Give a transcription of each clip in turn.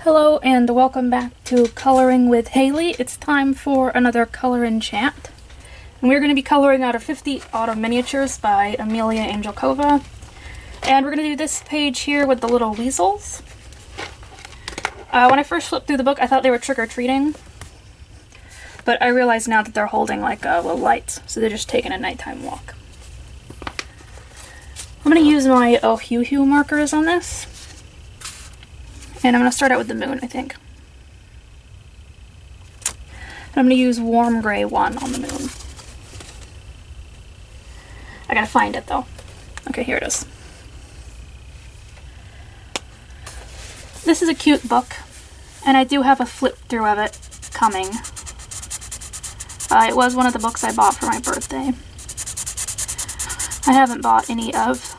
Hello and welcome back to Coloring with Haley. It's time for another color and chat. And we're going to be coloring out of 50 Autumn Miniatures by Amelia Angelkova. And we're going to do this page here with the little weasels. When I first flipped through the book, I thought they were trick-or-treating. But I realize now that they're holding like little lights, so they're just taking a nighttime walk. I'm going to use my Ohuhu markers on this. And I'm going to start out with the moon, I think. And I'm going to use Warm Gray 1 on the moon. I gotta find it though. Okay, here it is. This is a cute book, and I do have a flip through of it coming. It was one of the books I bought for my birthday. I haven't bought any of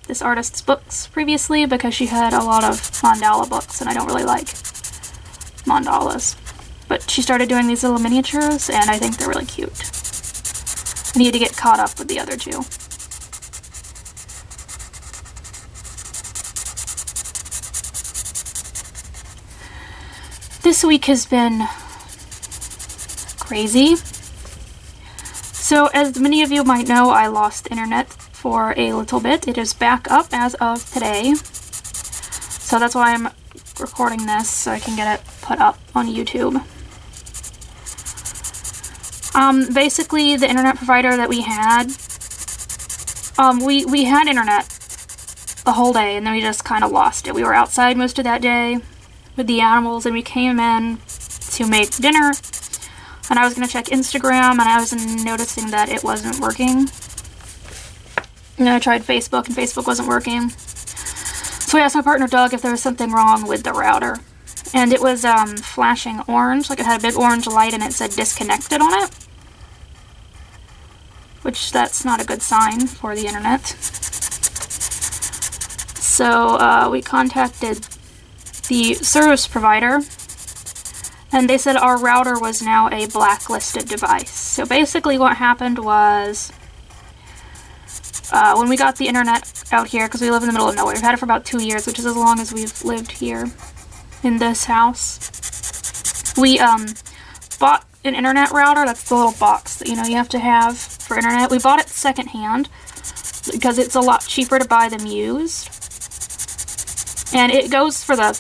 this artist's books previously because she had a lot of mandala books and I don't really like mandalas. But she started doing these little miniatures and I think they're really cute. I need to get caught up with the other two. This week has been crazy. So as many of you might know, I lost internet for a little bit. It is back up as of today. So that's why I'm recording this, so I can get it put up on YouTube. Basically, the internet provider that we had, we had internet the whole day, and then we just kind of lost it. We were outside most of that day with the animals, and we came in to make dinner, and I was going to check Instagram, and I was noticing that it wasn't working. And I tried Facebook, and Facebook wasn't working. So I asked my partner Doug if there was something wrong with the router. And it was flashing orange, like it had a big orange light and it said disconnected on it. Which, that's not a good sign for the internet. So we contacted the service provider, and they said our router was now a blacklisted device. So basically what happened was, when we got the internet out here, because we live in the middle of nowhere, we've had it for about 2 years, which is as long as we've lived here in this house. We bought an internet router. That's the little box that you have to have for internet. We bought it secondhand because it's a lot cheaper to buy them used. And it goes for the,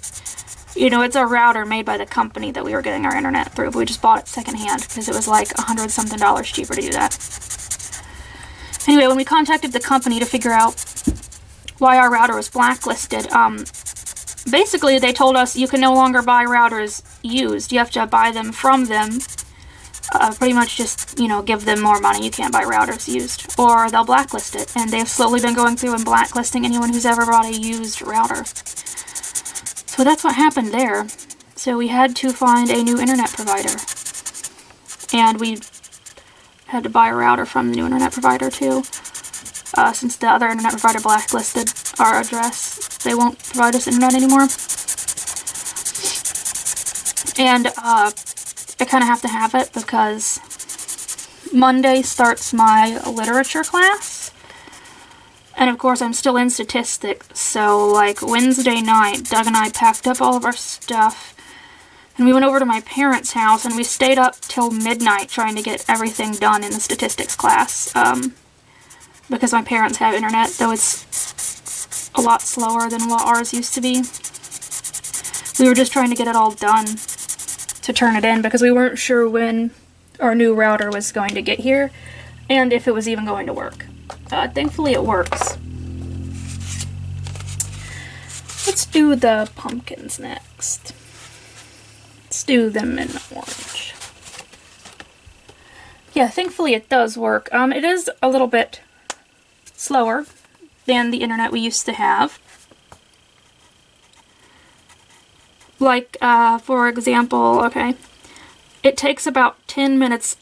it's a router made by the company that we were getting our internet through, but we just bought it secondhand because it was like $100-something cheaper to do that. Anyway, when we contacted the company to figure out why our router was blacklisted, basically they told us you can no longer buy routers used. You have to buy them from them. Pretty much just, give them more money. You can't buy routers used. Or they'll blacklist it. And they've slowly been going through and blacklisting anyone who's ever bought a used router. So that's what happened there. So we had to find a new internet provider. And we had to buy a router from the new internet provider too. Since the other internet provider blacklisted our address, they won't provide us internet anymore. And I kind of have to have it because Monday starts my literature class. And of course I'm still in statistics, so like Wednesday night, Doug and I packed up all of our stuff and we went over to my parents' house and we stayed up till midnight trying to get everything done in the statistics class. Because my parents have internet, though it's a lot slower than what ours used to be. We were just trying to get it all done to turn it in because we weren't sure when our new router was going to get here and if it was even going to work. Thankfully it works. Let's do the pumpkins next. Let's do them in orange. Yeah, thankfully it does work. It is a little bit slower than the internet we used to have. Like, for example, okay, it takes about 10 minutes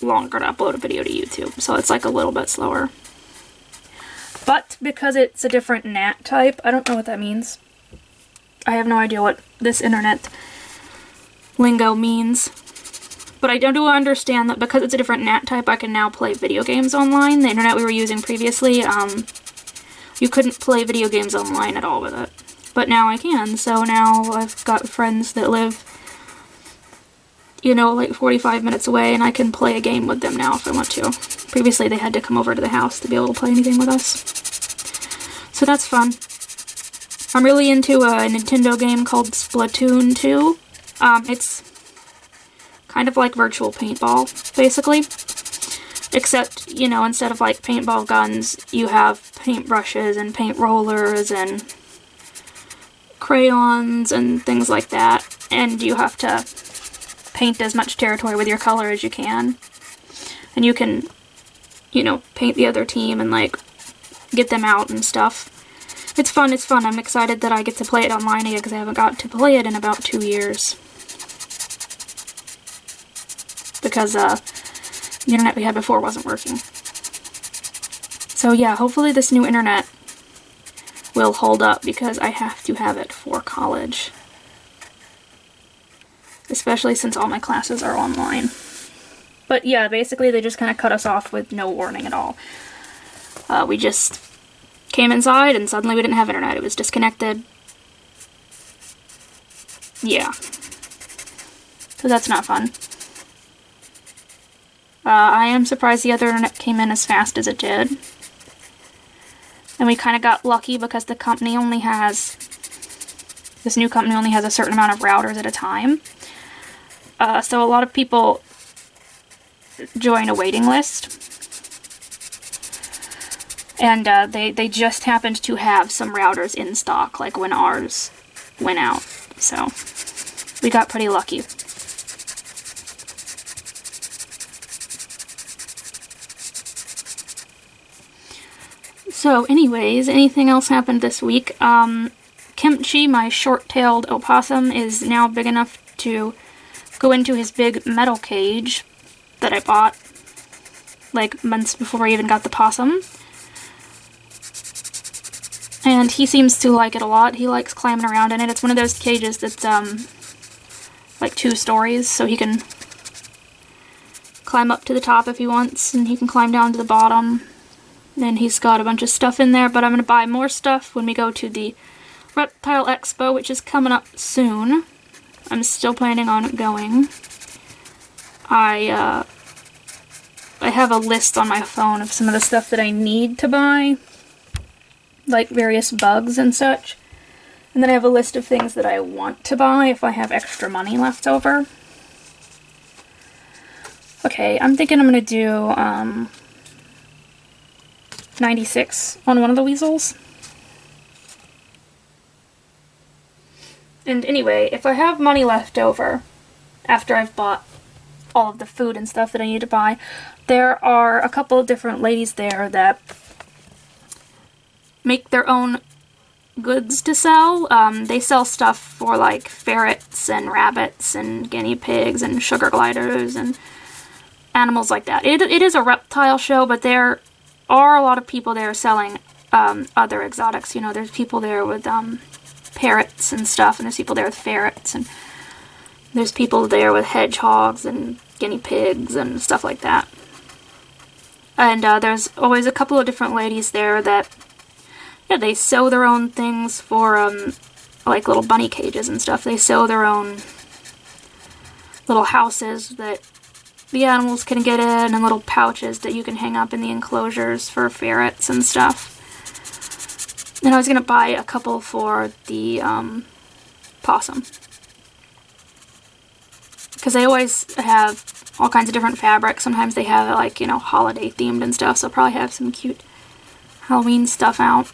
longer to upload a video to YouTube, so it's like a little bit slower. But because it's a different NAT type, I don't know what that means. I have no idea what this internet lingo means. But I do understand that because it's a different NAT type, I can now play video games online. The internet we were using previously, you couldn't play video games online at all with it. but now I can. So now I've got friends that live, you know, like 45 minutes away, and I can play a game with them now if I want to. Previously they had to come over to the house to be able to play anything with us. So that's fun. I'm really into a Nintendo game called Splatoon 2. It's kind of like virtual paintball, basically. Except, you know, instead of like paintball guns, you have paintbrushes and paint rollers and crayons and things like that. And you have to paint as much territory with your color as you can. And you can, you know, paint the other team and like get them out and stuff. It's fun, it's fun. I'm excited that I get to play it online again because I haven't got to play it in about 2 years. Because the internet we had before wasn't working. So yeah, hopefully this new internet will hold up because I have to have it for college. Especially since all my classes are online. But yeah, basically they just kind of cut us off with no warning at all. We just came inside and suddenly we didn't have internet. It was disconnected. Yeah. So that's not fun. I am surprised the other internet came in as fast as it did. And we kind of got lucky because the company only has... This new company only has a certain amount of routers at a time. So a lot of people join a waiting list. And they just happened to have some routers in stock, like when ours went out. So we got pretty lucky. So anyways, anything else happened this week? Kimchi, my short-tailed opossum, is now big enough to go into his big metal cage that I bought like months before I even got the possum. And he seems to like it a lot. He likes climbing around in it. It's one of those cages that's like 2 stories, so he can climb up to the top if he wants, and he can climb down to the bottom. And he's got a bunch of stuff in there, but I'm going to buy more stuff when we go to the Reptile Expo, which is coming up soon. I'm still planning on going. I have a list on my phone of some of the stuff that I need to buy, like various bugs and such. And then I have a list of things that I want to buy if I have extra money left over. Okay, I'm thinking I'm going to do 96 on one of the weasels. And anyway, if I have money left over after I've bought all of the food and stuff that I need to buy, there are a couple of different ladies there that make their own goods to sell. They sell stuff for like ferrets and rabbits and guinea pigs and sugar gliders and animals like that. It is a reptile show, but there are a lot of people there selling other exotics. You know, there's people there with parrots and stuff, and there's people there with ferrets, and there's people there with hedgehogs and guinea pigs and stuff like that. And there's always a couple of different ladies there that, yeah, they sew their own things for like little bunny cages and stuff. They sew their own little houses that the animals can get in, and little pouches that you can hang up in the enclosures for ferrets and stuff. And I was going to buy a couple for the possum. Because they always have all kinds of different fabrics. Sometimes they have it like, you know, holiday themed and stuff, so I'll probably have some cute Halloween stuff out.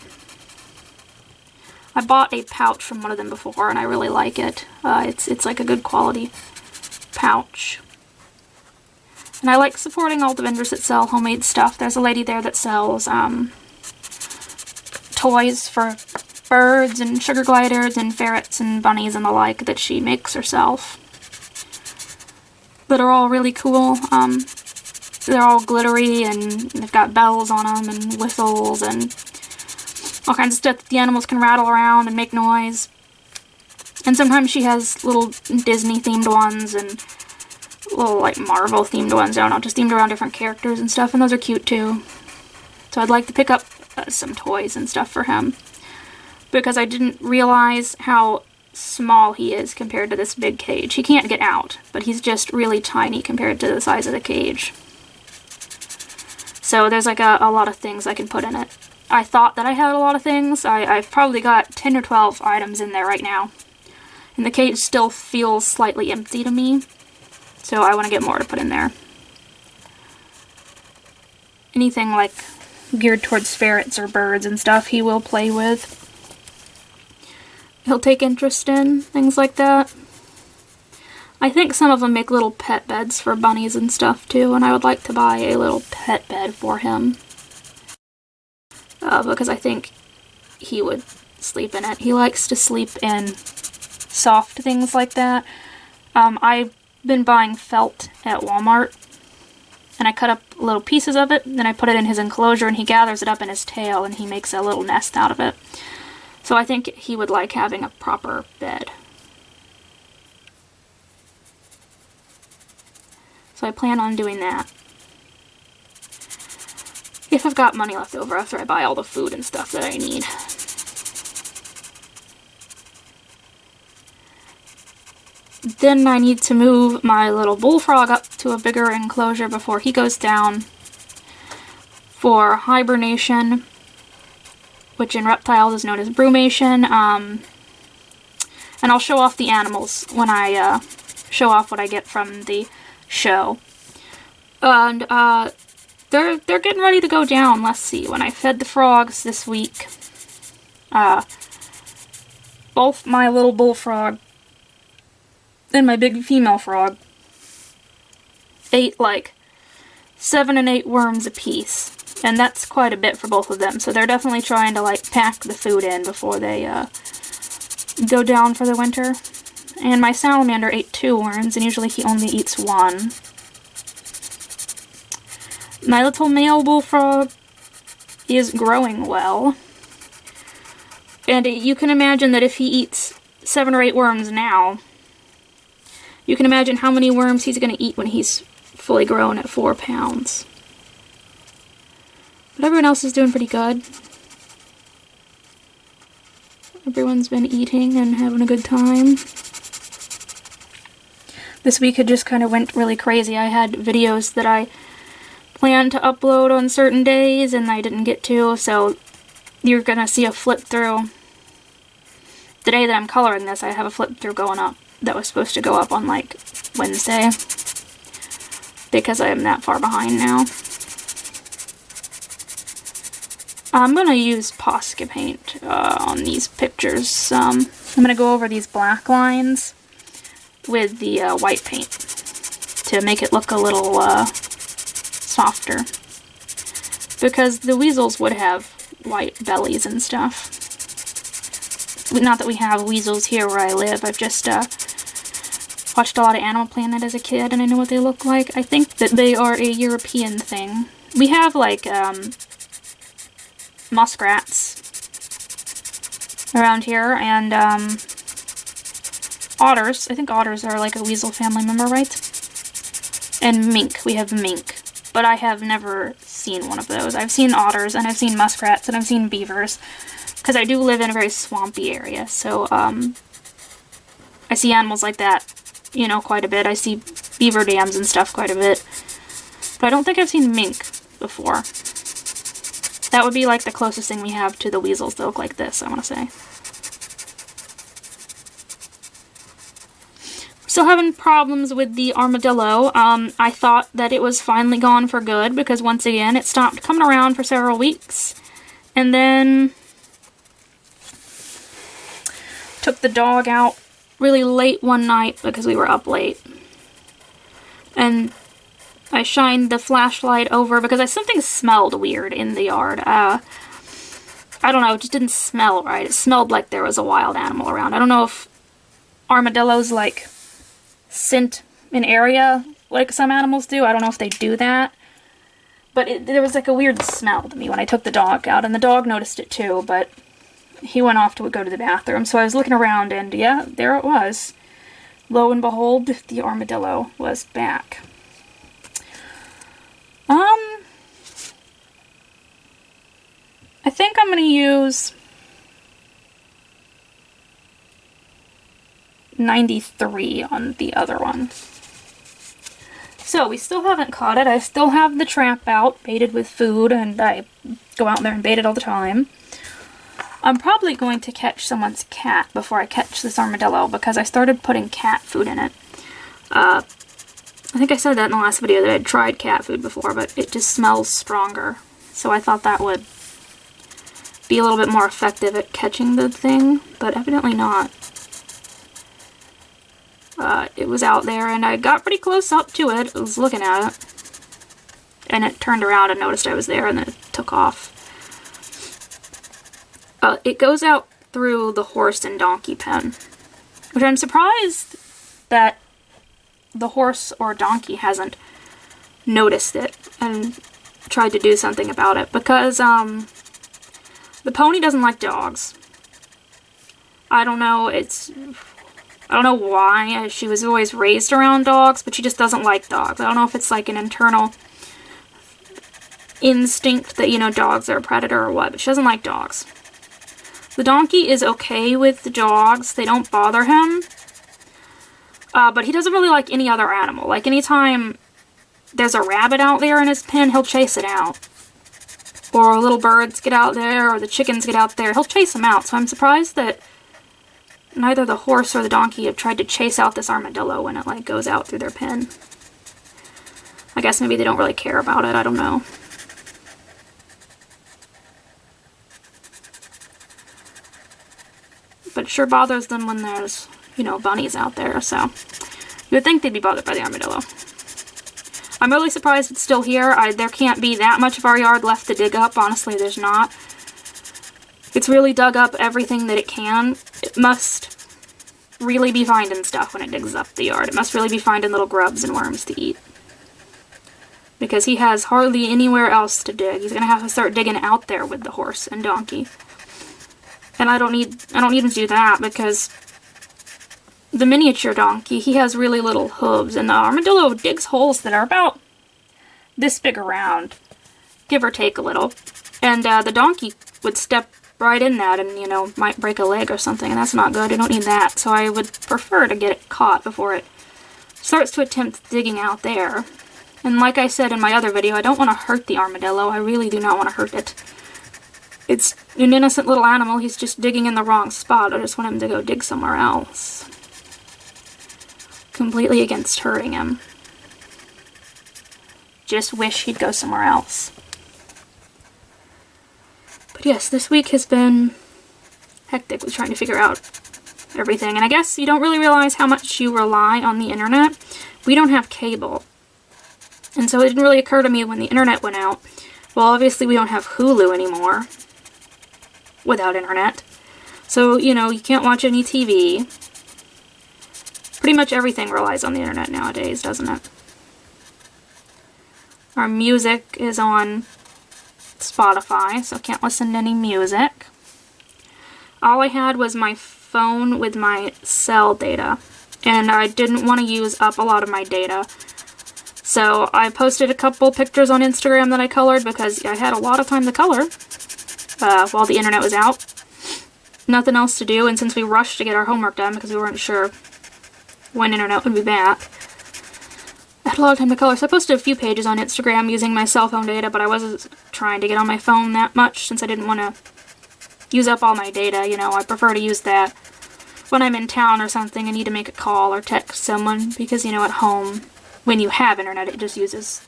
I bought a pouch from one of them before, and I really like it. It's like a good quality pouch. And I like supporting all the vendors that sell homemade stuff. There's a lady there that sells toys for birds and sugar gliders and ferrets and bunnies and the like that she makes herself. That are all really cool. They're all glittery, and they've got bells on them and whistles and all kinds of stuff that the animals can rattle around and make noise. And sometimes she has little Disney-themed ones and little, like, Marvel-themed ones. I don't know, just themed around different characters and stuff, and those are cute, too. So I'd like to pick up some toys and stuff for him. because I didn't realize how small he is compared to this big cage. He can't get out, but he's just really tiny compared to the size of the cage. So there's like a lot of things I can put in it. I thought that I had a lot of things. I've probably got 10 or 12 items in there right now. And the cage still feels slightly empty to me. So I want to get more to put in there. Anything like geared towards ferrets or birds and stuff he will play with. He'll take interest in, things like that. I think some of them make little pet beds for bunnies and stuff too, and I would like to buy a little pet bed for him. Because I think he would sleep in it. He likes to sleep in soft things like that. I've been buying felt at Walmart, and I cut up little pieces of it, then I put it in his enclosure, and he gathers it up in his tail, and he makes a little nest out of it. So I think he would like having a proper bed. So I plan on doing that. If I've got money left over after I buy all the food and stuff that I need. Then I need to move my little bullfrog up to a bigger enclosure before he goes down for hibernation, which in reptiles is known as brumation. And I'll show off the animals when I show off what I get from the show. And they're getting ready to go down. Let's see. When I fed the frogs this week, both my little bullfrog and my big female frog ate like 7 and 8 worms apiece. And that's quite a bit for both of them. So they're definitely trying to like pack the food in before they go down for the winter. And my salamander ate 2 worms, and usually he only eats 1. My little male bullfrog is growing well. And you can imagine that if he eats 7 or 8 worms now, you can imagine how many worms he's going to eat when he's fully grown at 4 pounds. But everyone else is doing pretty good. Everyone's been eating and having a good time. This week it just kind of went really crazy. I had videos that I planned to upload on certain days and I didn't get to, so you're gonna see a flip through. The day that I'm coloring this, I have a flip through going up that was supposed to go up on like Wednesday, because I am that far behind now. I'm going to use Posca paint on these pictures. I'm going to go over these black lines with the white paint to make it look a little softer. Because the weasels would have white bellies and stuff. Not that we have weasels here where I live. I've just watched a lot of Animal Planet as a kid and I know what they look like. I think that they are a European thing. We have like muskrats around here, and otters. I think otters are like a weasel family member, right? And mink. We have mink. But I have never seen one of those. I've seen otters, and I've seen muskrats, and I've seen beavers. Because I do live in a very swampy area, so I see animals like that, you know, quite a bit. I see beaver dams and stuff quite a bit. But I don't think I've seen mink before. That would be like the closest thing we have to the weasels that look like this, I want to say. Still having problems with the armadillo. I thought that it was finally gone for good because once again it stopped coming around for several weeks. And then took the dog out really late one night because we were up late. And I shined the flashlight over because something smelled weird in the yard. I don't know, it just didn't smell right. It smelled like there was a wild animal around. I don't know if armadillos like scent an area like some animals do. I don't know if they do that. But there was like a weird smell to me when I took the dog out, and the dog noticed it too, but he went off to go to the bathroom. So I was looking around and yeah, there it was. Lo and behold, the armadillo was back. I think I'm going to use 93 on the other one. So we still haven't caught it. I still have the trap out, baited with food, and I go out there and bait it all the time. I'm probably going to catch someone's cat before I catch this armadillo because I started putting cat food in it. I think I said that in the last video that I had tried cat food before, but it just smells stronger. So I thought that would be a little bit more effective at catching the thing, but evidently not. It was out there, and I got pretty close up to it. I was looking at it, and it turned around and noticed I was there, and then it took off. It goes out through the horse and donkey pen, which I'm surprised that the horse or donkey hasn't noticed it and tried to do something about it, because the pony doesn't like dogs. I don't know, I don't know why. She was always raised around dogs, but she just doesn't like dogs. I don't know if it's like an internal instinct that, you know, dogs are a predator or what, but she doesn't like dogs. The donkey is okay with the dogs. They don't bother him. But he doesn't really like any other animal. Like, anytime there's a rabbit out there in his pen, he'll chase it out. Or little birds get out there, or the chickens get out there, he'll chase them out. So I'm surprised that neither the horse or the donkey have tried to chase out this armadillo when it, like, goes out through their pen. I guess maybe they don't really care about it, I don't know. But it sure bothers them when there's, you know, bunnies out there, so you would think they'd be bothered by the armadillo. I'm really surprised it's still here. There can't be that much of our yard left to dig up. Honestly, there's not. It's really dug up everything that it can. It must really be finding stuff when it digs up the yard. It must really be finding little grubs and worms to eat. Because he has hardly anywhere else to dig. He's going to have to start digging out there with the horse and donkey. And I don't need him to do that, because the miniature donkey, he has really little hooves, and the armadillo digs holes that are about this big around, give or take a little. And the donkey would step right in that and, you know, might break a leg or something, and that's not good. I don't need that, so I would prefer to get it caught before it starts to attempt digging out there. And like I said in my other video, I don't want to hurt the armadillo. I really do not want to hurt it. It's an innocent little animal. He's just digging in the wrong spot. I just want him to go dig somewhere else. Completely against hurting him. Just wish he'd go somewhere else. But yes, this week has been hectic with trying to figure out everything. And I guess you don't really realize how much you rely on the internet. We don't have cable. And so it didn't really occur to me when the internet went out. Well, obviously we don't have Hulu anymore without internet. So, you know, you can't watch any TV. Pretty much everything relies on the internet nowadays, doesn't it? Our music is on Spotify, so I can't listen to any music. All I had was my phone with my cell data, and I didn't want to use up a lot of my data. So I posted a couple pictures on Instagram that I colored because I had a lot of time to color while the internet was out. Nothing else to do, and since we rushed to get our homework done because we weren't sure when internet would be back, I had a lot of time to color. So I posted a few pages on Instagram using my cell phone data, but I wasn't trying to get on my phone that much since I didn't want to use up all my data. You know, I prefer to use that when I'm in town or something and need to make a call or text someone, because, you know, at home, when you have internet, it just uses,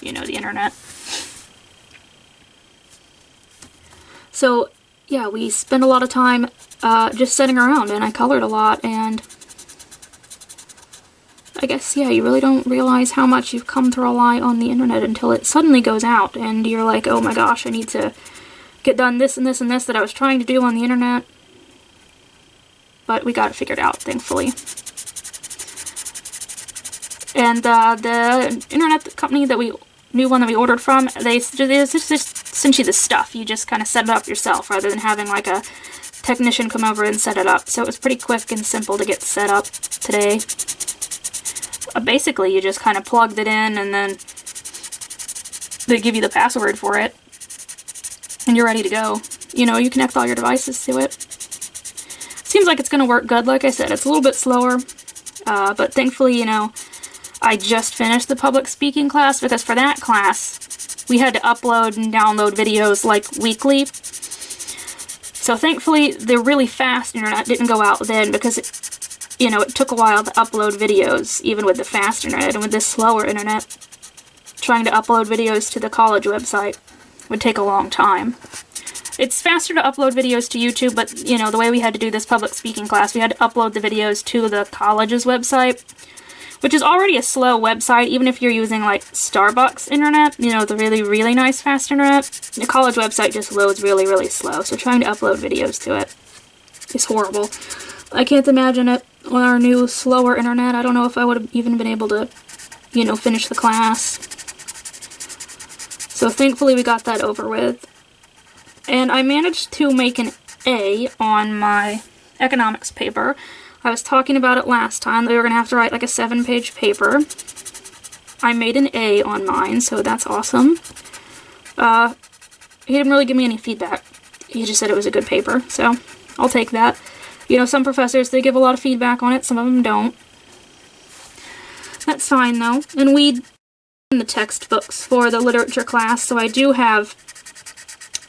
you know, the internet. So, yeah, we spent a lot of time just sitting around, and I colored a lot, and I guess, yeah, you really don't realize how much you've come to rely on the internet until it suddenly goes out, and you're like, oh my gosh, I need to get done this and this and this that I was trying to do on the internet. But we got it figured out, thankfully. And the internet company that new one that we ordered from, they just send you the stuff. You just kind of set it up yourself rather than having like a technician come over and set it up. So it was pretty quick and simple to get set up today. Basically, you just kind of plugged it in and then they give you the password for it. And you're ready to go. You know, you connect all your devices to it. seems like it's going to work good. Like I said, it's a little bit slower, but thankfully, you know, I just finished the public speaking class, because for that class, we had to upload and download videos like weekly. So thankfully, the really fast internet didn't go out then, because you know, it took a while to upload videos, even with the fast internet, and with this slower internet, trying to upload videos to the college website would take a long time. It's faster to upload videos to YouTube, but, you know, the way we had to do this public speaking class, we had to upload the videos to the college's website, which is already a slow website, even if you're using, like, Starbucks internet, you know, the really, really nice fast internet. The college website just loads really, really slow, so trying to upload videos to it is horrible. I can't imagine it on our new, slower internet. I don't know if I would have even been able to, you know, finish the class. So thankfully we got that over with. And I managed to make an A on my economics paper. I was talking about it last time. They were going to have to write like a 7-page paper. I made an A on mine, so that's awesome. He didn't really give me any feedback. He just said it was a good paper, so I'll take that. You know, some professors, they give a lot of feedback on it, some of them don't. That's fine, though. And we in the textbooks for the literature class, so I do have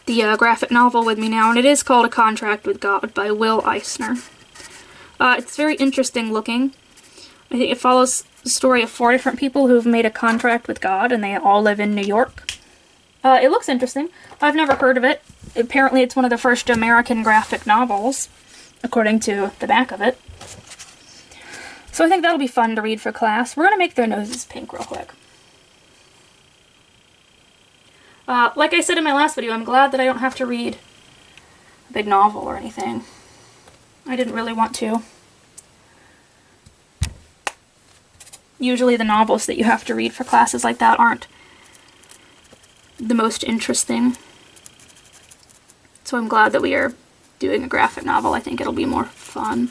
the graphic novel with me now, and it is called A Contract with God by Will Eisner. It's very interesting looking. I think it follows the story of 4 different people who've made a contract with God, and they all live in New York. It looks interesting. I've never heard of it. Apparently it's one of the first American graphic novels, according to the back of it. So I think that'll be fun to read for class. We're going to make their noses pink real quick. Like I said in my last video, I'm glad that I don't have to read a big novel or anything. I didn't really want to. Usually the novels that you have to read for classes like that aren't the most interesting. So I'm glad that we are doing a graphic novel. I think it'll be more fun.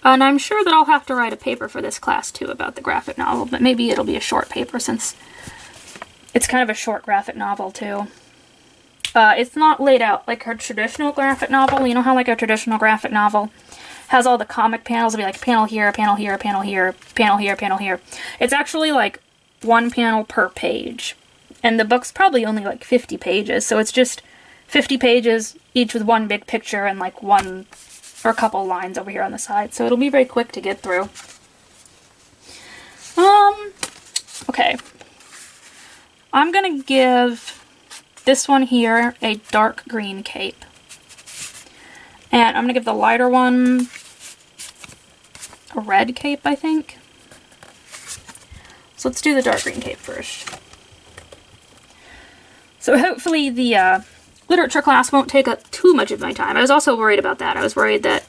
And I'm sure that I'll have to write a paper for this class too about the graphic novel, but maybe it'll be a short paper since it's kind of a short graphic novel too. It's not laid out like a traditional graphic novel. You know how like a traditional graphic novel has all the comic panels? It'll be like panel here, panel here, panel here, panel here, panel here. It's actually like 1 panel per page. And the book's probably only like 50 pages, so it's just 50 pages, each with one big picture and like one or a couple lines over here on the side. So it'll be very quick to get through. Okay. I'm gonna give this one here a dark green cape. And I'm gonna give the lighter one a red cape, I think. So let's do the dark green cape first. So hopefully the literature class won't take up too much of my time. I was also worried about that. I was worried that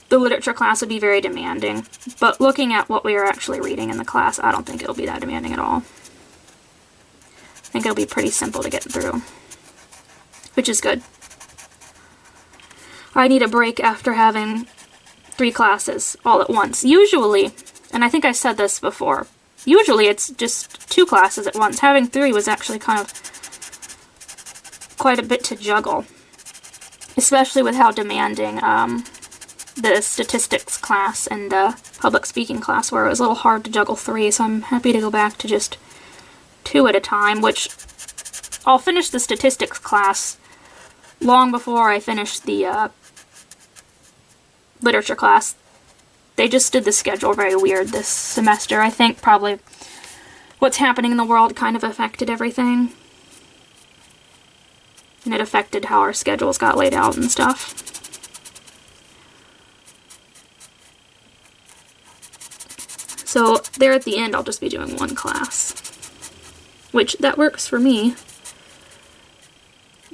the literature class would be very demanding. But looking at what we are actually reading in the class, I don't think it'll be that demanding at all. I think it'll be pretty simple to get through, which is good. I need a break after having 3 classes all at once. Usually, and I think I said this before, usually it's just 2 classes at once. Having 3 was actually kind of quite a bit to juggle, especially with how demanding the statistics class and the public speaking class were. It was a little hard to juggle 3, so I'm happy to go back to just 2 at a time, which I'll finish the statistics class long before I finish the literature class. They just did the schedule very weird this semester. I think probably what's happening in the world kind of affected everything. And it affected how our schedules got laid out and stuff. So there at the end, I'll just be doing 1 class. Which, that works for me.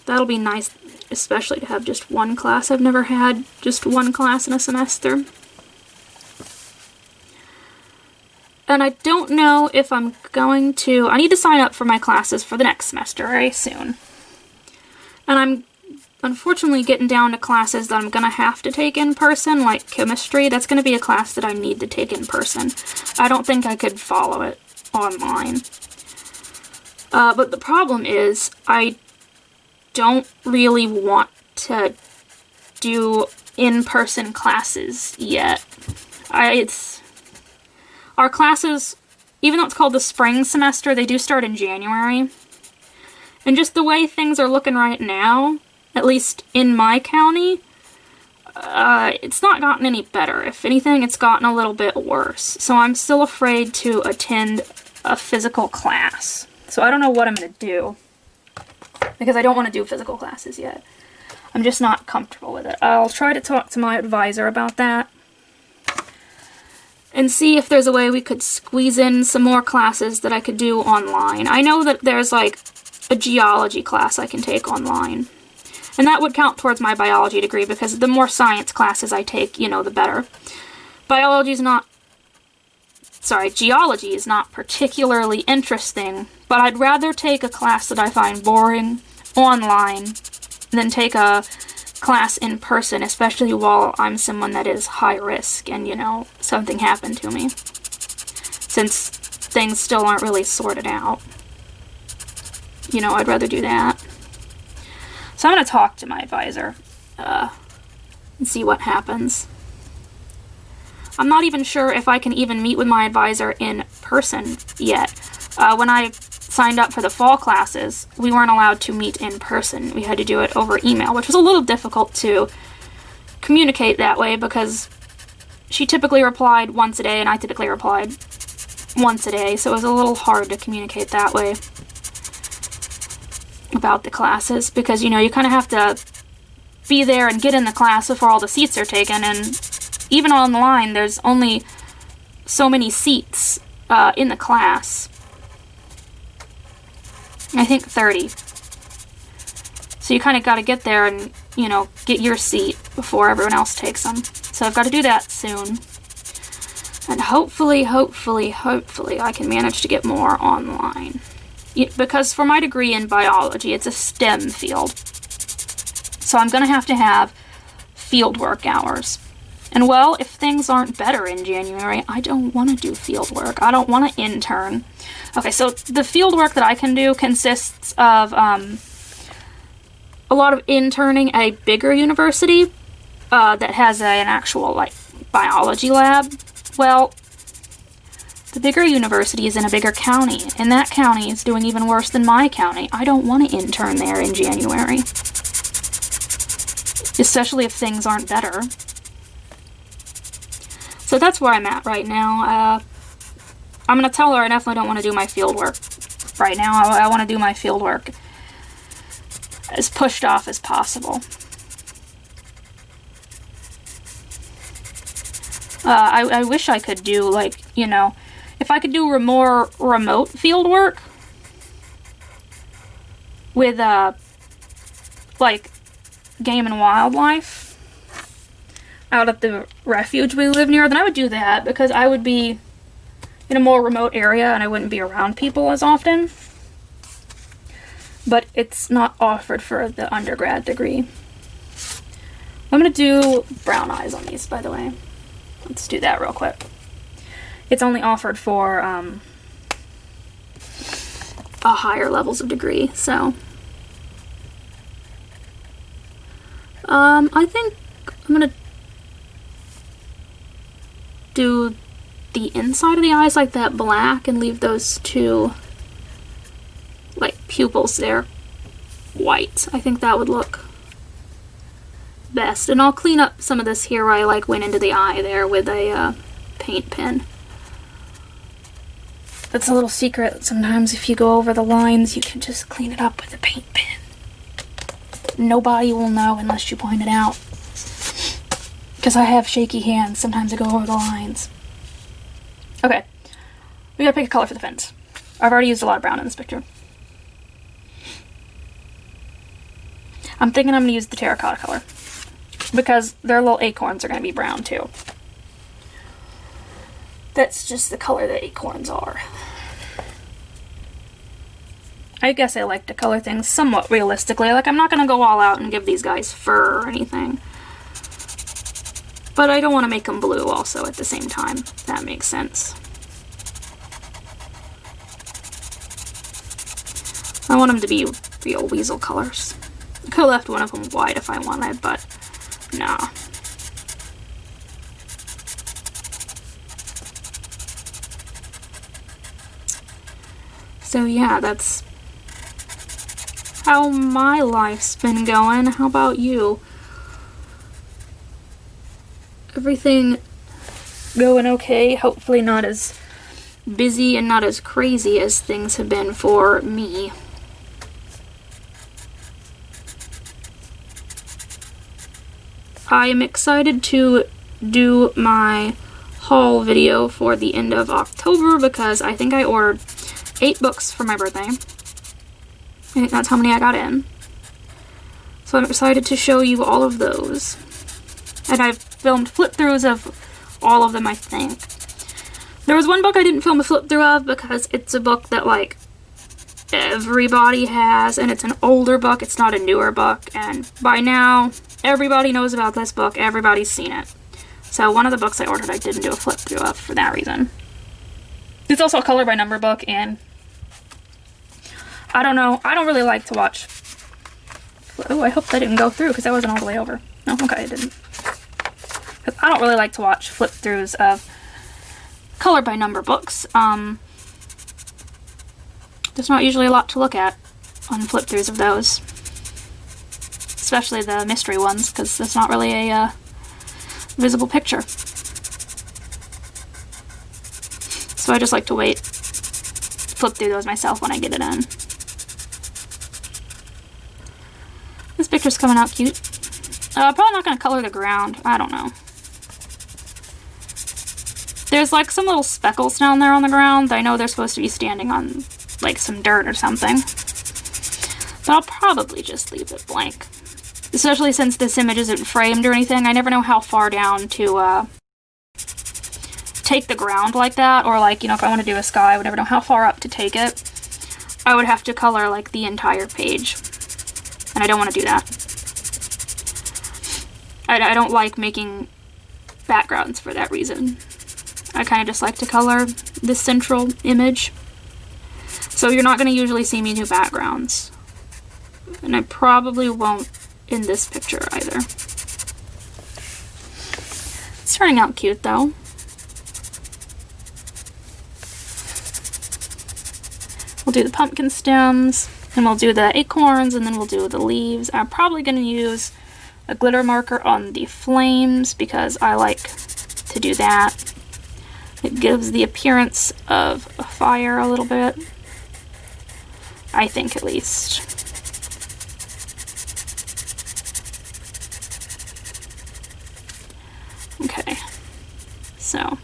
That'll be nice, especially to have just 1 class. I've never had just 1 class in a semester. And I don't know if I'm going to... I need to sign up for my classes for the next semester very soon. And I'm unfortunately getting down to classes that I'm going to have to take in person, like chemistry. That's going to be a class that I need to take in person. I don't think I could follow it online. But the problem is, I don't really want to do in-person classes yet. Our classes, even though it's called the spring semester, they do start in January. And just the way things are looking right now, at least in my county, it's not gotten any better. If anything, it's gotten a little bit worse. So I'm still afraid to attend a physical class. So I don't know what I'm going to do, because I don't want to do physical classes yet. I'm just not comfortable with it. I'll try to talk to my advisor about that and see if there's a way we could squeeze in some more classes that I could do online. I know that there's like a geology class I can take online. And that would count towards my biology degree, because the more science classes I take, you know, the better. Geology is not particularly interesting, but I'd rather take a class that I find boring online than take a class in person, especially while I'm someone that is high risk and, you know, something happened to me. Since things still aren't really sorted out. You know, I'd rather do that. So I'm going to talk to my advisor and see what happens. I'm not even sure if I can even meet with my advisor in person yet. When I signed up for the fall classes, we weren't allowed to meet in person. We had to do it over email, which was a little difficult to communicate that way, because she typically replied once a day and I typically replied once a day, so it was a little hard to communicate that way about the classes, because, you know, you kind of have to be there and get in the class before all the seats are taken, and even online there's only so many seats in the class. I think 30. So you kind of got to get there and, you know, get your seat before everyone else takes them. So I've got to do that soon. And hopefully I can manage to get more online. Because for my degree in biology, it's a STEM field. So I'm going to have field work hours. And well, if things aren't better in January, I don't want to do field work. I don't want to intern. Okay, so the field work that I can do consists of a lot of interning at a bigger university that has an actual, like, biology lab. Well, the bigger university is in a bigger county, and that county is doing even worse than my county. I don't want to intern there in January. Especially if things aren't better. So that's where I'm at right now. I'm going to tell her I definitely don't want to do my field work right now. I want to do my field work as pushed off as possible. I wish I could do, like, you know, if I could do more remote field work with, like, game and wildlife out at the refuge we live near, then I would do that, because I would be in a more remote area and I wouldn't be around people as often. But it's not offered for the undergrad degree. I'm going to do brown eyes on these, by the way. Let's do that real quick. It's only offered for higher levels of degree, so I think I'm going to do the inside of the eyes like that black and leave those two, like, pupils there white. I think that would look best. And I'll clean up some of this here where I, like, went into the eye there with a paint pen. That's a little secret. Sometimes if you go over the lines, you can just clean it up with a paint pen. Nobody will know unless you point it out. Because I have shaky hands. Sometimes I go over the lines. Okay. We gotta pick a color for the fence. I've already used a lot of brown in this picture. I'm thinking I'm gonna use the terracotta color, because their little acorns are gonna be brown too. That's just the color that acorns are. I guess I like to color things somewhat realistically. Like, I'm not gonna go all out and give these guys fur or anything. But I don't want to make them blue also at the same time, if that makes sense. I want them to be real weasel colors. I could have left one of them white if I wanted, but nah. So yeah, that's how my life's been going. How about you? Everything going okay? Hopefully not as busy and not as crazy as things have been for me. I am excited to do my haul video for the end of October because I think I ordered 8 books for my birthday. I think that's how many I got in. So I'm excited to show you all of those. And I've filmed flip-throughs of all of them, I think. There was one book I didn't film a flip-through of because it's a book that, like, everybody has, and it's an older book, it's not a newer book, and by now, everybody knows about this book, everybody's seen it. So one of the books I ordered I didn't do a flip-through of for that reason. It's also a color by number book, and I don't know, I don't really like to watch... Oh, I hope that didn't go through, because that wasn't all the way over. No, okay, it didn't. Because I don't really like to watch flip-throughs of color by number books. There's not usually a lot to look at on flip-throughs of those. Especially the mystery ones, because there's not really a visible picture. So I just like to wait, flip through those myself when I get it in. This picture's coming out cute. Probably not going to color the ground. I don't know. There's like some little speckles down there on the ground. I know they're supposed to be standing on like some dirt or something. But I'll probably just leave it blank. Especially since this image isn't framed or anything. I never know how far down to take the ground like that. Or like, you know, if I want to do a sky, I would never know how far up to take it. I would have to color like the entire page. And I don't want to do that. I don't like making backgrounds for that reason. I kind of just like to color the central image. So you're not going to usually see me do backgrounds. And I probably won't in this picture either. It's turning out cute though. We'll do the pumpkin stems, and we'll do the acorns, and then we'll do the leaves. I'm probably going to use a glitter marker on the flames because I like to do that. It gives the appearance of a fire a little bit. I think, at least. Okay. So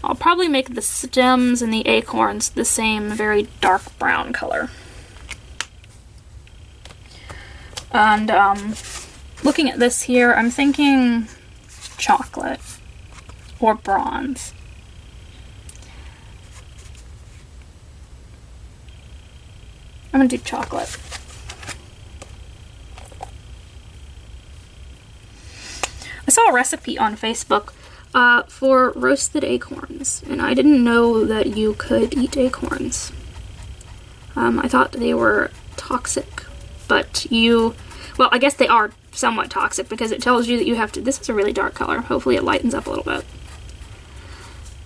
I'll probably make the stems and the acorns the same very dark brown color. And looking at this here, I'm thinking chocolate or bronze. I'm gonna do chocolate. I saw a recipe on Facebook for roasted acorns, and I didn't know that you could eat acorns. I thought they were toxic, but well, I guess they are somewhat toxic because it tells you that you have to, this is a really dark color, hopefully it lightens up a little bit.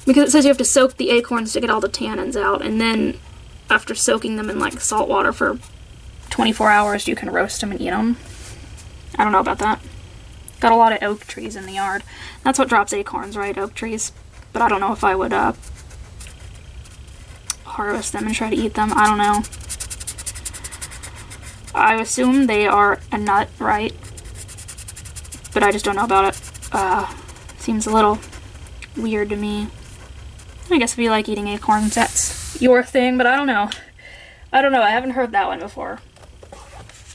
Because it says you have to soak the acorns to get all the tannins out, and then after soaking them in like salt water for 24 hours, you can roast them and eat them. I don't know about that. Got a lot of oak trees in the yard. That's what drops acorns, right? Oak trees. But I don't know if I would harvest them and try to eat them. I don't know. I assume they are a nut, right? But I just don't know about it. Seems a little weird to me. I guess if you like eating acorns, that's your thing, but I don't know. I don't know. I haven't heard that one before.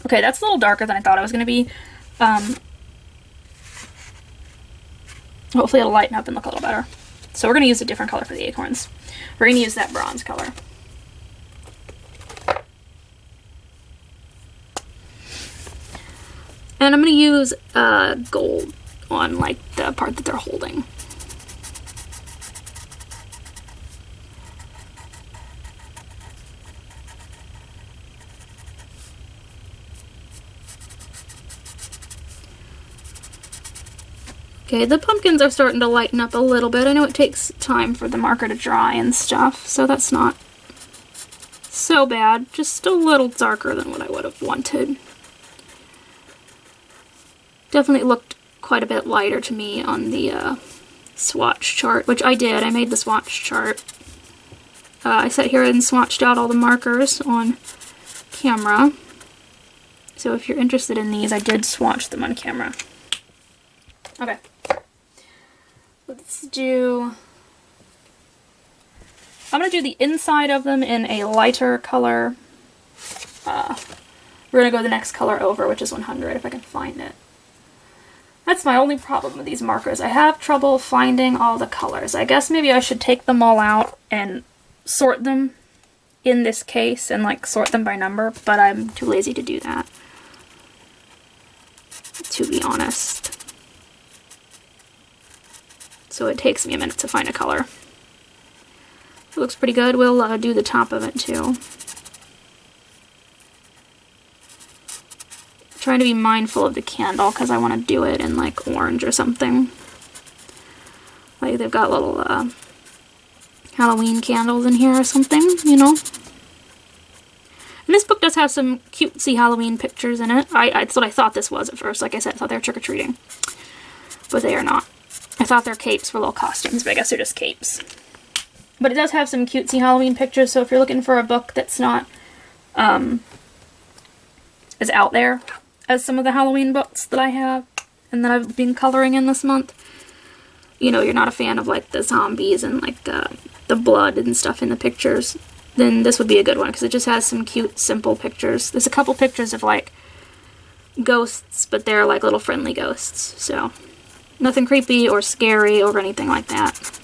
Okay, that's a little darker than I thought it was going to be. Hopefully it'll lighten up and look a little better. So we're going to use a different color for the acorns. We're going to use that bronze color. And I'm going to use gold on like the part that they're holding. Okay, the pumpkins are starting to lighten up a little bit. I know it takes time for the marker to dry and stuff, so that's not so bad, just a little darker than what I would have wanted. Definitely looked quite a bit lighter to me on the swatch chart, which I did. I made the swatch chart. I sat here and swatched out all the markers on camera. So if you're interested in these, I did swatch them on camera. Okay. Let's do... I'm going to do the inside of them in a lighter color. We're going to go the next color over, which is 100, if I can find it. That's my only problem with these markers. I have trouble finding all the colors. I guess maybe I should take them all out and sort them in this case and like sort them by number, but I'm too lazy to do that, to be honest. So it takes me a minute to find a color. It looks pretty good. We'll do the top of it too. Trying to be mindful of the candle because I want to do it in like orange or something. Like they've got little Halloween candles in here or something, you know. And this book does have some cutesy Halloween pictures in it. That's what I thought this was at first. Like I said, I thought they were trick-or-treating. But they are not. I thought their capes were little costumes, but I guess they're just capes. But it does have some cutesy Halloween pictures, so if you're looking for a book that's not as out there as some of the Halloween books that I have and that I've been coloring in this month, you know, you're not a fan of like the zombies and like the blood and stuff in the pictures, then this would be a good one because it just has some cute, simple pictures. There's a couple pictures of like ghosts, but they're like little friendly ghosts, so nothing creepy or scary or anything like that.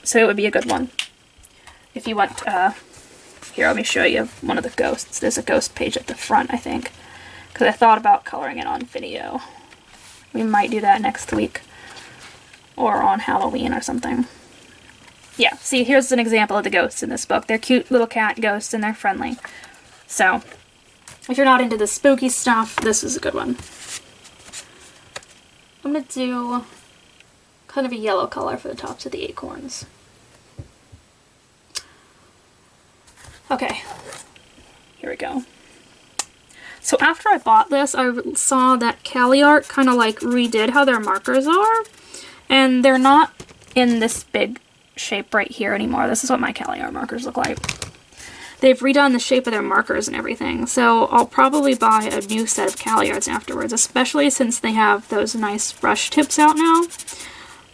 So it would be a good one. If you want, here, let me show you one of the ghosts. There's a ghost page at the front, I think, because I thought about coloring it on video. We might do that next week, or on Halloween or something. Yeah, see, here's an example of the ghosts in this book. They're cute little cat ghosts and they're friendly. So, if you're not into the spooky stuff, this is a good one. I'm going to do kind of a yellow color for the tops of the acorns. Okay, here we go. So after I bought this, I saw that CaliArt kind of like redid how their markers are, and they're not in this big shape right here anymore. This is what my CaliArt markers look like. They've redone the shape of their markers and everything, so I'll probably buy a new set of CaliArts afterwards, especially since they have those nice brush tips out now.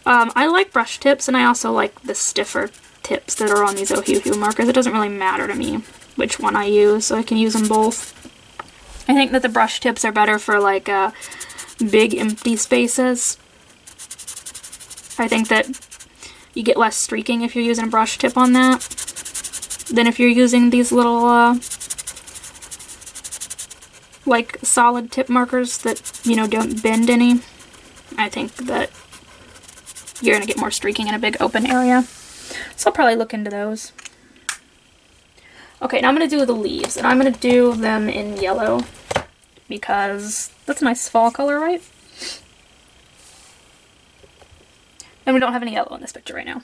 I like brush tips, and I also like the stiffer tips that are on these Ohuhu markers. It doesn't really matter to me which one I use, so I can use them both. I think that the brush tips are better for like big empty spaces. I think that you get less streaking if you're using a brush tip on that than if you're using these little like solid tip markers that, you know, don't bend any. I think that you're going to get more streaking in a big open area. So I'll probably look into those. Okay, now I'm going to do the leaves, and I'm going to do them in yellow because that's a nice fall color, right? And we don't have any yellow in this picture right now.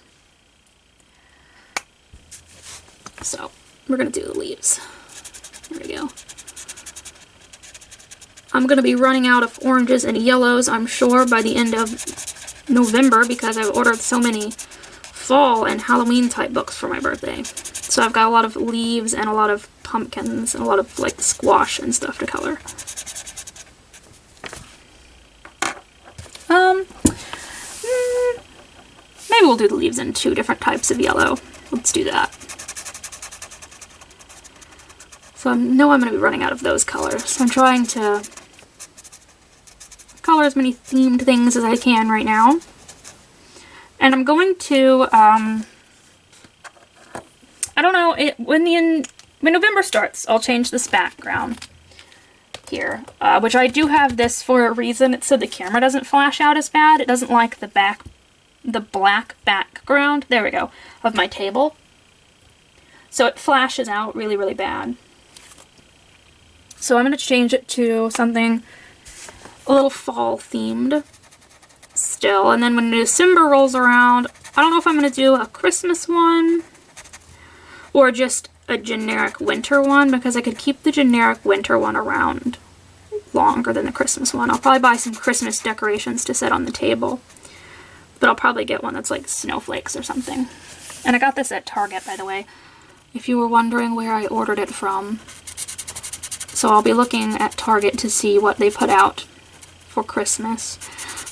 So we're going to do the leaves. There we go. I'm going to be running out of oranges and yellows, I'm sure, by the end of November because I've ordered so many fall and Halloween type books for my birthday. So I've got a lot of leaves and a lot of pumpkins and a lot of like squash and stuff to color. Maybe we'll do the leaves in 2 different types of yellow. Let's do that. So I know I'm going to be running out of those colors. So I'm trying to color as many themed things as I can right now. And I'm going to, I don't know, when November starts, I'll change this background here, which I do have this for a reason. It's so the camera doesn't flash out as bad. It doesn't like the black background, there we go, of my table. So it flashes out really, really bad. So I'm going to change it to something a little fall themed still. And then when December rolls around, I don't know if I'm going to do a Christmas one or just a generic winter one because I could keep the generic winter one around longer than the Christmas one. I'll probably buy some Christmas decorations to set on the table, but I'll probably get one that's like snowflakes or something. And I got this at Target, by the way, if you were wondering where I ordered it from. So I'll be looking at Target to see what they put out for Christmas.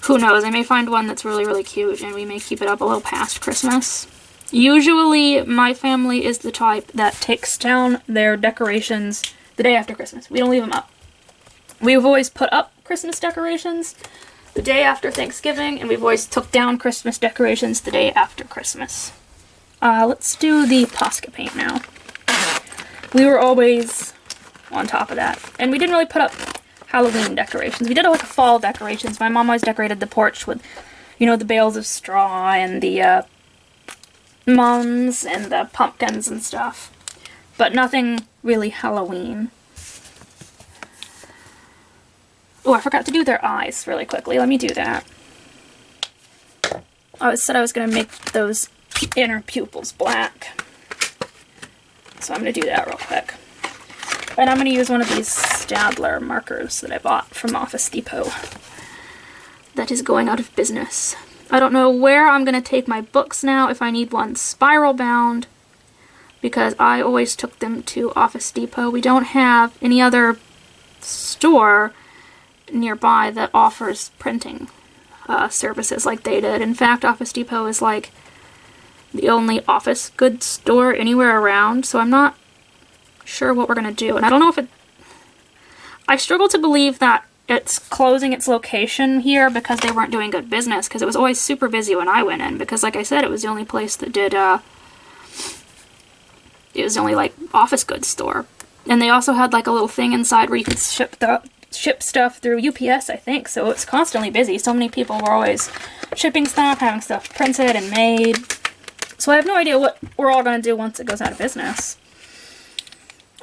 Who knows, I may find one that's really, really cute and we may keep it up a little past Christmas. Usually my family is the type that takes down their decorations the day after Christmas. We don't leave them up. We've always put up Christmas decorations the day after Thanksgiving, and we've always took down Christmas decorations the day after Christmas. Let's do the Posca paint now. We were always on top of that. And we didn't really put up Halloween decorations. We did like a fall decorations. My mom always decorated the porch with, you know, the bales of straw and the mums and the pumpkins and stuff. But nothing really Halloween. Oh, I forgot to do their eyes really quickly. Let me do that. I said I was going to make those inner pupils black. So I'm going to do that real quick. And I'm going to use one of these Staedtler markers that I bought from Office Depot. That is going out of business. I don't know where I'm going to take my books now if I need one spiral bound, because I always took them to Office Depot. We don't have any other store nearby that offers printing services like they did. In fact, Office Depot is like the only office goods store anywhere around, so I'm not sure what we're gonna do. And I don't know if it... I struggle to believe that it's closing its location here because they weren't doing good business, because it was always super busy when I went in, because like I said, it was the only place that did, it was the only like office goods store. And they also had like a little thing inside where you could ship stuff through UPS, I think, so it's constantly busy. So many people were always shipping stuff, having stuff printed and made. So I have no idea what we're all going to do once it goes out of business.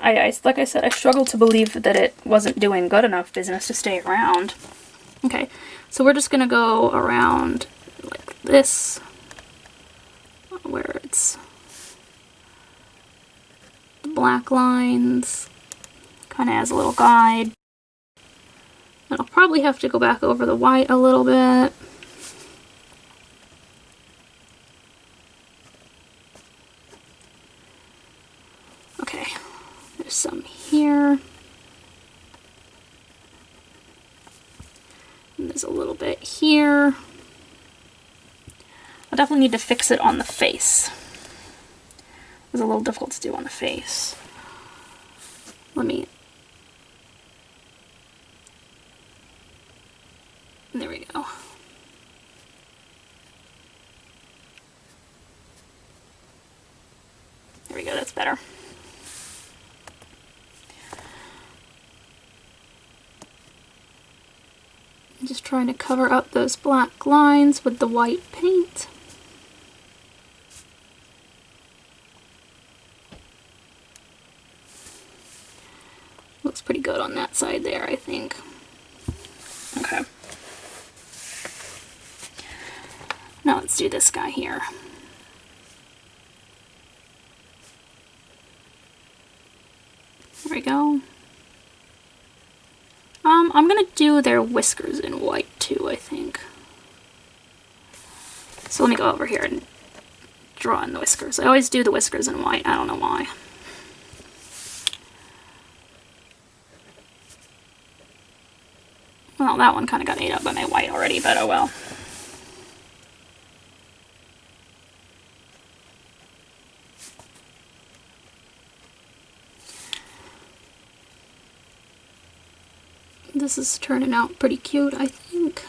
Like I said, I struggle to believe that it wasn't doing good enough business to stay around. Okay, so we're just going to go around like this, where it's the black lines, kind of as a little guide. And I'll probably have to go back over the white a little bit. Okay, there's some here. And there's a little bit here. I definitely need to fix it on the face. It was a little difficult to do on the face. There we go. There we go, that's better. I'm just trying to cover up those black lines with the white paint. Looks pretty good on that side there, I think. Okay. Now let's do this guy here. There we go. I'm gonna do their whiskers in white too, I think. So let me go over here and draw in the whiskers. I always do the whiskers in white, I don't know why. Well, that one kind of got ate up by my white already, but oh well. This is turning out pretty cute, I think.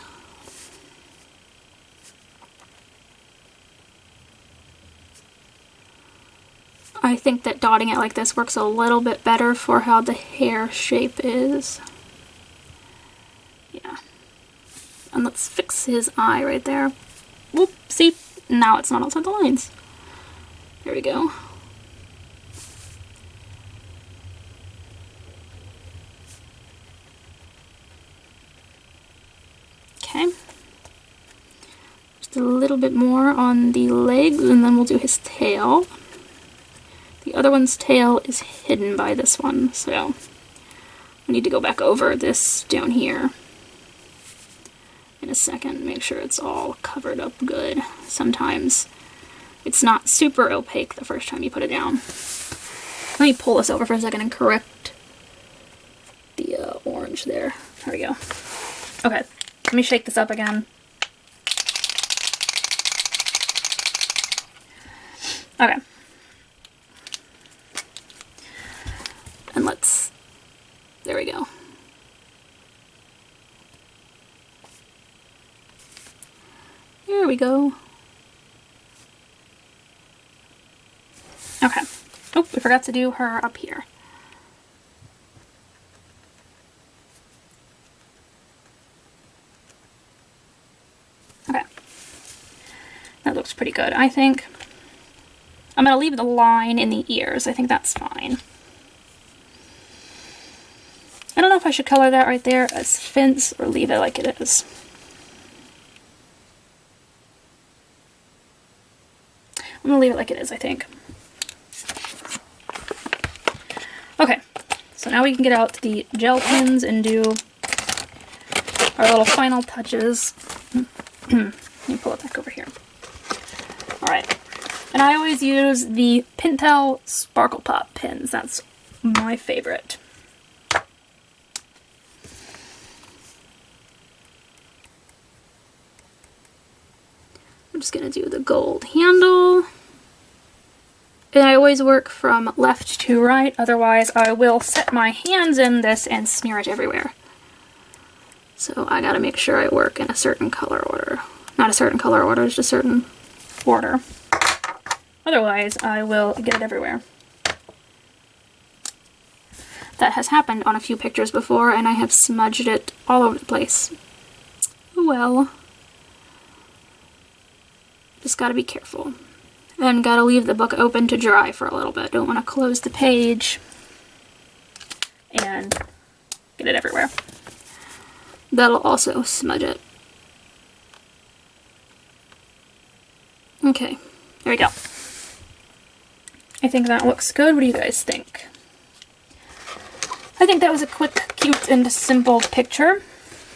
I think that dotting it like this works a little bit better for how the hair shape is. Yeah. And let's fix his eye right there. Whoop, see? Now it's not outside the lines. There we go. Okay. Just a little bit more on the legs, and then we'll do his tail. The other one's tail is hidden by this one, so I need to go back over this down here in a second, make sure it's all covered up good. Sometimes it's not super opaque the first time you put it down. Let me pull this over for a second and correct the orange there. There we go. Okay, let me shake this up again. Okay. And there we go. There we go. Okay. Oh, we forgot to do her up here. Okay. That looks pretty good, I think. I'm going to leave the line in the ears. I think that's fine. I don't know if I should color that right there as fence or leave it like it is. I'm going to leave it like it is, I think. Okay, so now we can get out the gel pens and do our little final touches. Let me pull it back over here. Alright, and I always use the Pentel Sparkle Pop pens. That's my favorite. I'm just going to do the gold handle. And I always work from left to right, otherwise I will set my hands in this and smear it everywhere. So I gotta make sure I work in a certain color order. Not a certain color order, it's just a certain order. Otherwise I will get it everywhere. That has happened on a few pictures before and I have smudged it all over the place. Oh well. Just gotta be careful. And gotta leave the book open to dry for a little bit. Don't want to close the page and get it everywhere. That'll also smudge it. Okay, there we go. I think that looks good. What do you guys think? I think that was a quick, cute, and simple picture.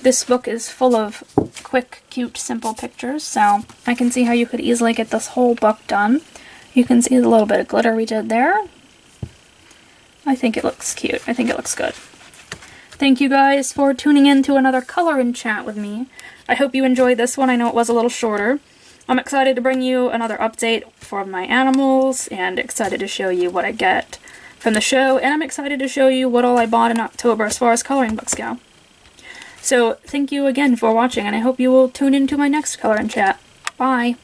This book is full of quick, cute, simple pictures, so I can see how you could easily get this whole book done. You can see the little bit of glitter we did there. I think it looks cute. I think it looks good. Thank you guys for tuning in to another color and chat with me. I hope you enjoyed this one. I know it was a little shorter. I'm excited to bring you another update for my animals and excited to show you what I get from the show, and I'm excited to show you what all I bought in October as far as coloring books go. So, thank you again for watching, and I hope you will tune into my next color and chat. Bye!